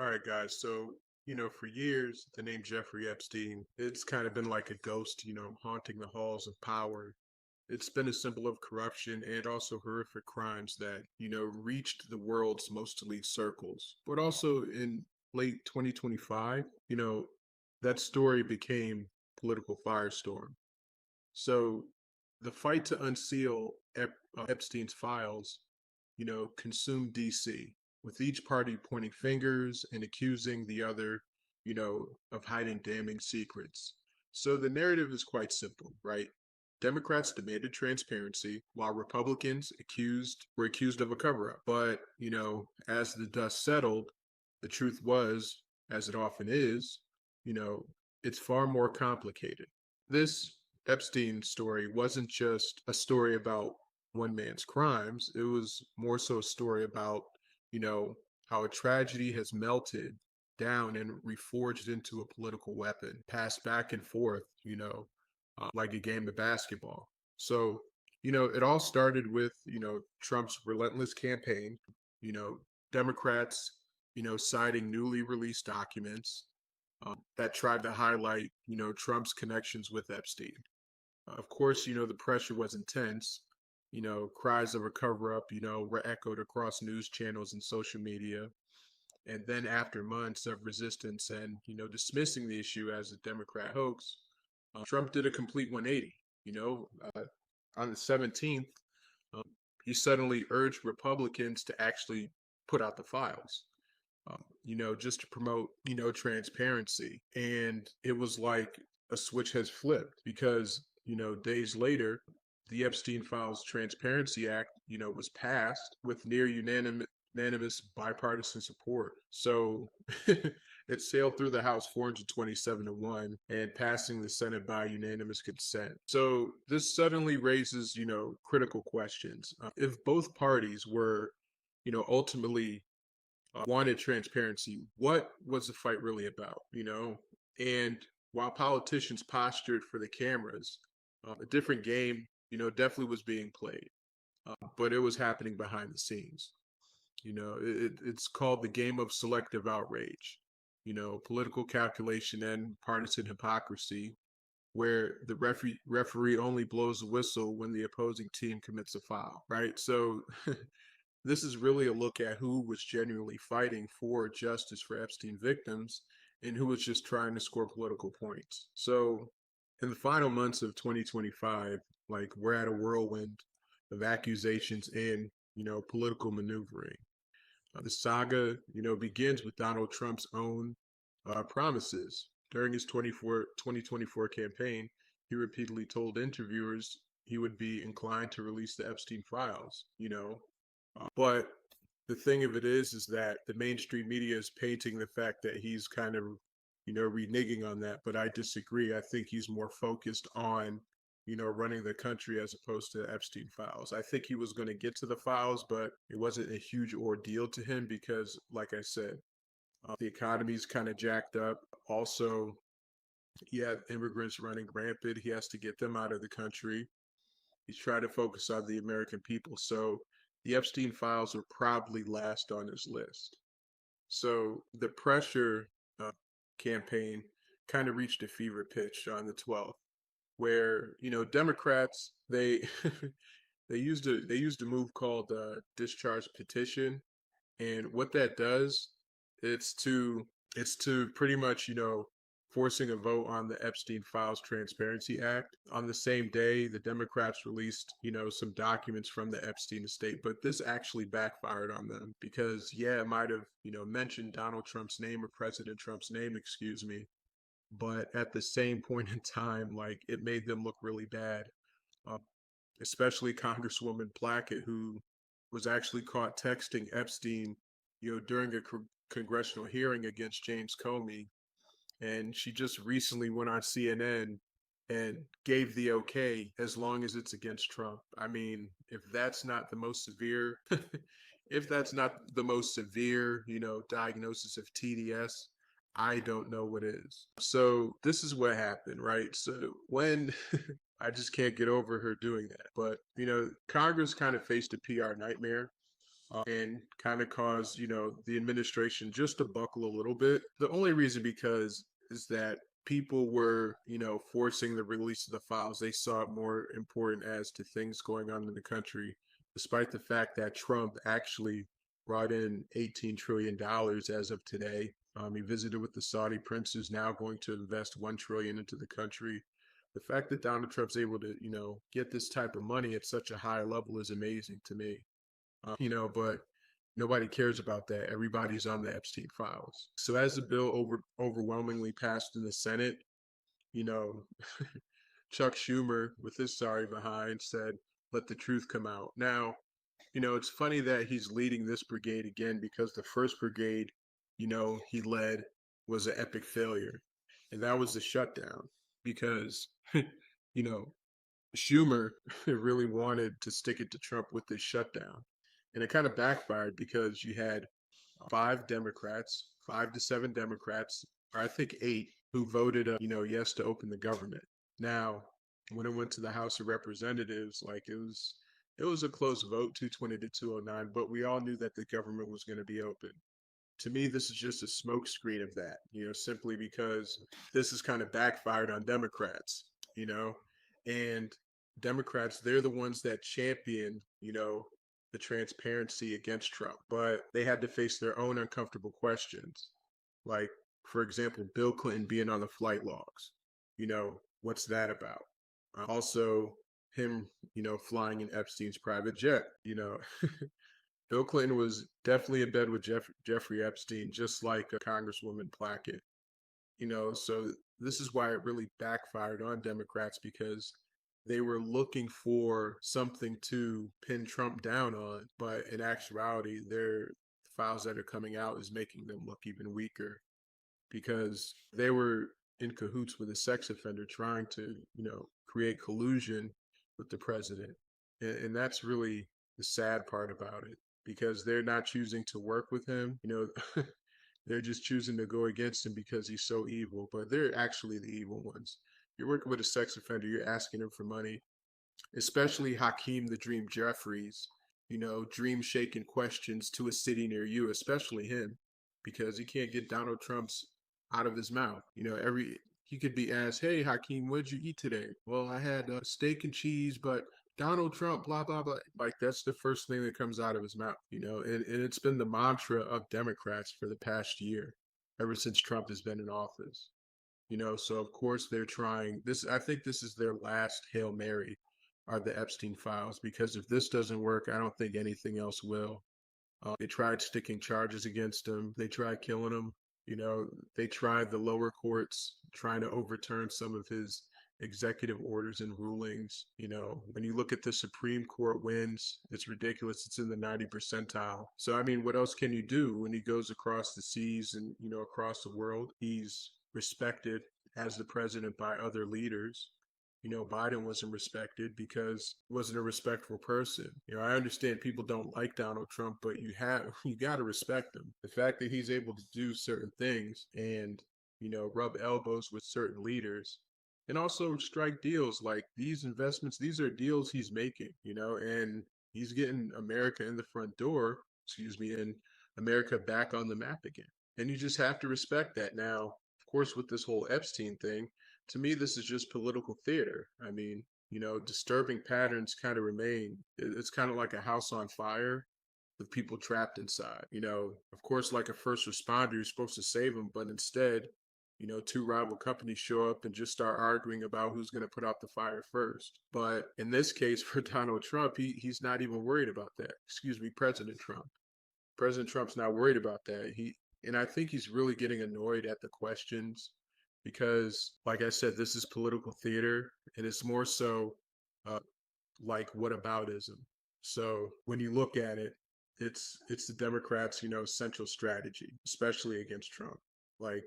All right, guys. So, for years, the name Jeffrey Epstein, it's kind of been like a ghost, haunting the halls of power. It's been a symbol of corruption and also horrific crimes that, reached the world's most elite circles. But also in late 2025, that story became political firestorm. So the fight to unseal Epstein's files, consumed DC, with each party pointing fingers and accusing the other, of hiding damning secrets. So the narrative is quite simple, right? Democrats demanded transparency, while Republicans were accused of a cover-up. But, as the dust settled, the truth was, as it often is, you know, it's far more complicated. This Epstein story wasn't just a story about one man's crimes. It was more so a story about, you know, how a tragedy has melted down and reforged into a political weapon, passed back and forth, like a game of basketball. So, it all started with, Trump's relentless campaign, you know, Democrats, citing newly released documents that tried to highlight, Trump's connections with Epstein. Of course, the pressure was intense. Cries of a cover up, were echoed across news channels and social media. And then, after months of resistance and, dismissing the issue as a Democrat hoax, Trump did a complete 180. You know, uh, on the 17th, um, he suddenly urged Republicans to actually put out the files, just to promote, transparency. And it was like a switch has flipped because, days later, the Epstein Files Transparency Act, was passed with near unanimous bipartisan support. So it sailed through the House 427 to 1 and passing the Senate by unanimous consent. So this suddenly raises, critical questions. If both parties were, ultimately wanted transparency. What was the fight really about? And while politicians postured for the cameras, a different game, definitely was being played, but it was happening behind the scenes. It's called the game of selective outrage. Political calculation and partisan hypocrisy, where the referee only blows the whistle when the opposing team commits a foul, right? So this is really a look at who was genuinely fighting for justice for Epstein victims and who was just trying to score political points. So, in the final months of 2025, like we're at a whirlwind of accusations and, political maneuvering. The saga, begins with Donald Trump's own promises. During his 2024 campaign, he repeatedly told interviewers he would be inclined to release the Epstein files, but the thing of it is that the mainstream media is painting the fact that he's kind of, reneging on that. But I disagree. I think he's more focused on, running the country as opposed to Epstein files. I think he was going to get to the files, but it wasn't a huge ordeal to him because, like I said, the economy's kind of jacked up. Also, you have immigrants running rampant. He has to get them out of the country. He's trying to focus on the American people. So the Epstein files are probably last on his list. So the pressure campaign kind of reached a fever pitch on the 12th, where Democrats they used a move called discharge petition, and what that does, it's to it's to pretty much, forcing a vote on the Epstein Files Transparency Act. On the same day, the Democrats released, some documents from the Epstein estate, but this actually backfired on them because, yeah, it might have, mentioned Donald Trump's name or President Trump's name, excuse me, but at the same point in time, like it made them look really bad. Uh, Especially Congresswoman Plackett, who was actually caught texting Epstein, during a congressional hearing against James Comey. And she just recently went on CNN and gave the okay as long as it's against Trump. I mean, if that's not the most severe, if that's not the most severe, diagnosis of TDS, I don't know what is. So this is what happened, right? So when I just can't get over her doing that. But, Congress kind of faced a PR nightmare. and kind of caused, the administration just to buckle a little bit. The only reason because is that people were, forcing the release of the files. They saw it more important as to things going on in the country, despite the fact that Trump actually brought in $18 trillion as of today. He visited with the Saudi prince who's now going to invest 1 trillion into the country. The fact that Donald Trump's able to, get this type of money at such a high level is amazing to me. But nobody cares about that. Everybody's on the Epstein files. So as the bill overwhelmingly passed in the Senate, you know, Chuck Schumer, with his sorry behind, said, let the truth come out. Now, it's funny that he's leading this brigade again because the first brigade, he led was an epic failure. And that was the shutdown because, you know, Schumer really wanted to stick it to Trump with this shutdown. And it kind of backfired because you had five Democrats, 5 to 7 Democrats, or I think eight, who voted, yes to open the government. Now, when it went to the House of Representatives, like it was a close vote, 220 to 209, but we all knew that the government was going to be open. To me, this is just a smokescreen of that, simply because this has kind of backfired on Democrats, you know, and Democrats, they're the ones that champion, the transparency against Trump, but they had to face their own uncomfortable questions. Like, for example, Bill Clinton being on the flight logs. What's that about? Also, him, flying in Epstein's private jet. Bill Clinton was definitely in bed with Jeffrey Epstein, just like Congresswoman Plackett. So this is why it really backfired on Democrats because they were looking for something to pin Trump down on, but in actuality, their files that are coming out is making them look even weaker because they were in cahoots with a sex offender trying to, create collusion with the president. And that's really the sad part about it because they're not choosing to work with him. They're just choosing to go against him because he's so evil, but they're actually the evil ones. You're working with a sex offender, you're asking him for money, especially Hakeem the Dream Jeffries, dream shaking questions to a city near you, especially him, because he can't get Donald Trump's out of his mouth. He could be asked, "Hey Hakeem, what did you eat today?" Well, I had steak and cheese, but Donald Trump, blah blah blah. Like that's the first thing that comes out of his mouth, and it's been the mantra of Democrats for the past year, ever since Trump has been in office. So of course they're trying this. I think this is their last Hail Mary are the Epstein files because if this doesn't work, I don't think anything else will. They tried sticking charges against him. They tried killing him. They tried the lower courts trying to overturn some of his executive orders and rulings. When you look at the Supreme Court wins, it's ridiculous. It's in the 90 percentile. So, I mean, what else can you do when he goes across the seas and, across the world? He's respected as the president by other leaders. Biden wasn't respected because he wasn't a respectful person. I understand people don't like Donald Trump, but you got to respect him. The fact that he's able to do certain things and, rub elbows with certain leaders and also strike deals like these investments, these are deals he's making, and he's getting America in the front door, excuse me, and America back on the map again. And you just have to respect that. Now, of course, with this whole Epstein thing, to me, this is just political theater. I mean, disturbing patterns kind of remain. It's kind of like a house on fire with people trapped inside. Of course, like a first responder, you're supposed to save them, but instead, two rival companies show up and just start arguing about who's going to put out the fire first. But in this case, for Donald Trump, he's not even worried about that. Excuse me, President Trump. President Trump's not worried about that. And I think he's really getting annoyed at the questions because, like I said, this is political theater, and it's more so uh, like whataboutism. So when you look at it, it's the Democrats, central strategy, especially against Trump. Like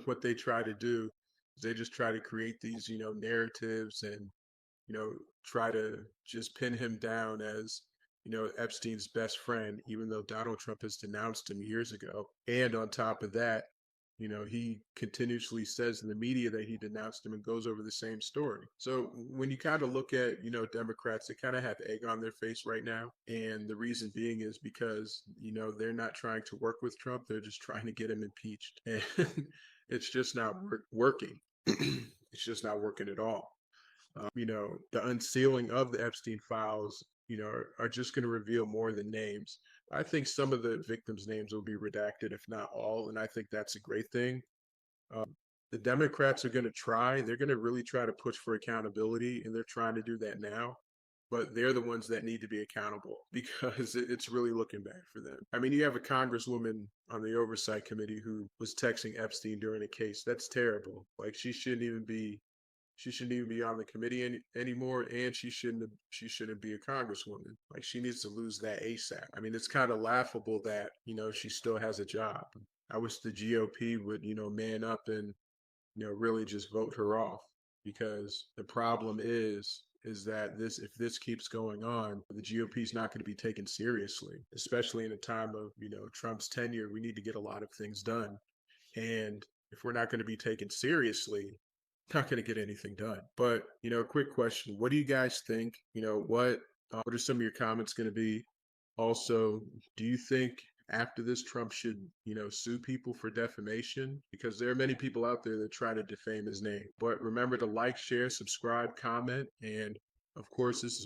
what they try to do is they just try to create these, narratives and try to just pin him down as Epstein's best friend, even though Donald Trump has denounced him years ago. And on top of that, he continuously says in the media that he denounced him and goes over the same story. So when you kind of look at, Democrats, they kind of have egg on their face right now. And the reason being is because, they're not trying to work with Trump. They're just trying to get him impeached. And it's just not working. It's just not working at all. The unsealing of the Epstein files, are just going to reveal more than names. I think some of the victims' names will be redacted, if not all, and I think that's a great thing. The Democrats are going to try, they're going to really try to push for accountability, and they're trying to do that now. But they're the ones that need to be accountable because it's really looking bad for them. I mean, you have a congresswoman on the oversight committee who was texting Epstein during a case. That's terrible. Like she shouldn't even be on the committee anymore, and she shouldn't be a congresswoman. Like she needs to lose that ASAP. I mean, it's kind of laughable that she still has a job. I wish the GOP would man up and really just vote her off, because the problem is that if this keeps going on, the GOP is not going to be taken seriously, especially in a time of Trump's tenure. We need to get a lot of things done, and if we're not going to be taken seriously, not going to get anything done. But a quick question: what do you guys think? What are some of your comments going to be? Also, do you think after this Trump should sue people for defamation? Because there are many people out there that try to defame his name. But remember to like, share, subscribe, comment, and of course, this is